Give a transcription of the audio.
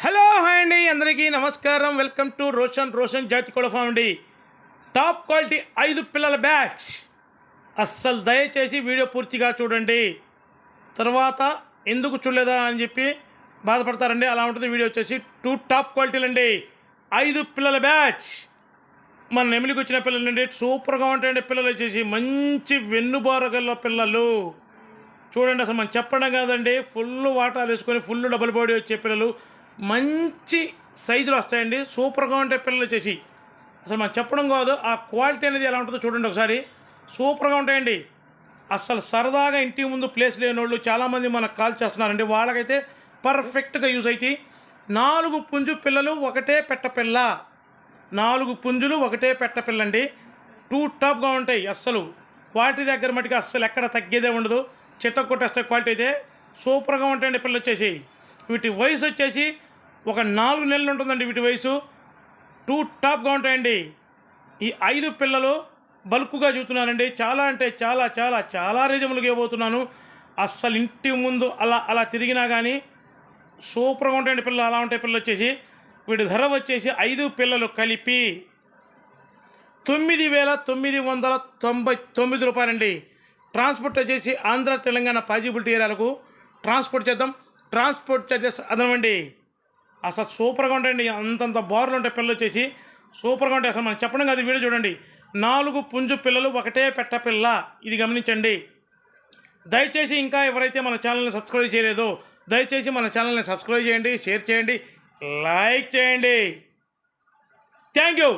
Hello hi అండి, అందరికీ నమస్కారం. వెల్కమ్ టు రోషన్ జాతి కోళ్ళ ఫామ్ అండి. టాప్ క్వాలిటీ 5 పిల్లల బ్యాచ్. అస్సలు దయచేసి వీడియో పూర్తిగా చూడండి. తర్వాత ఎందుకు చూడలేదా అని చెప్పి బాధపడతారండి. అలా ఉంటుంది వీడియో వచ్చేసి 2 టాప్ క్వాలిటీలు అండి. 5 పిల్లల బ్యాచ్. మన నెమిలికి వచ్చిన పిల్లలు అండి, సూపర్గా ఉంటాయండి. పిల్లలు వచ్చేసి మంచి వెన్నుబారగల పిల్లలు చూడండి. అసలు మనం చెప్పడం కాదండి, ఫుల్ వాటాలు వేసుకొని ఫుల్ డబుల్ బాడీ వచ్చే పిల్లలు మంచి సైజులు వస్తాయండి. సూపర్గా ఉంటాయి పిల్లలు వచ్చేసి. అసలు మనం చెప్పడం కాదు, ఆ క్వాలిటీ అనేది ఎలా ఉంటుందో చూడండి ఒకసారి. సూపర్గా ఉంటాయండి. అసలు సరదాగా ఇంటి ముందు ప్లేస్ లేని వాళ్ళు చాలామంది మనకు కాల్ చేస్తున్నారండి. వాళ్ళకైతే పర్ఫెక్ట్గా యూజ్ అవుతాయి. 4 పుంజు పిల్లలు ఒకటే పెట్టపిల్ల. 4 పుంజులు ఒకటే పెట్టపిల్లండి. 2 టాప్గా ఉంటాయి. అస్సలు క్వాలిటీ దగ్గర మటుకు అస్సలు ఎక్కడ తగ్గేదే ఉండదు. చిత్త కొట్టేస్తే క్వాలిటీ అయితే సూపర్గా ఉంటాయండి పిల్లలు వచ్చేసి. వీటి వయసు వచ్చేసి ఒక 4 నెలలు ఉంటుందండి. వీటి వయసు 2 టాప్గా ఉంటాయండి. ఈ 5 పిల్లలు బల్క్గా చూస్తున్నానండి. చాలా అంటే చాలా చాలా చాలా రీజనబుల్గా ఇవ్వబోతున్నాను. అస్సలు ఇంటి ముందు అలా అలా తిరిగినా కానీ సూపర్గా ఉంటాయండి పిల్లలు. అలా ఉంటాయి పిల్లలు వచ్చేసి. వీటి ధర వచ్చేసి 5 పిల్లలు కలిపి 9,999 రూపాయలండి. ట్రాన్స్పోర్ట్ వచ్చేసి ఆంధ్ర తెలంగాణ పాజిబిలిటీ ఏరియాలకు ట్రాన్స్పోర్ట్ చేద్దాం. ట్రాన్స్పోర్ట్ చార్జెస్ అదనమండి. అసలు సూపర్గా ఉంటాయండి. అంతంత బార్లు ఉంటాయి పిల్లలు వచ్చేసి. సూపర్గా ఉంటాయి. అసలు మనం చెప్పడం కాదు, వీడియో చూడండి. 4 పుంజు పిల్లలు ఒకటే పెట్టపిల్ల. ఇది గమనించండి. దయచేసి ఇంకా ఎవరైతే మన ఛానల్ని సబ్స్క్రైబ్ చేయలేదో దయచేసి మన ఛానల్ని సబ్స్క్రైబ్ చేయండి, షేర్ చేయండి, లైక్ చేయండి. Thank you.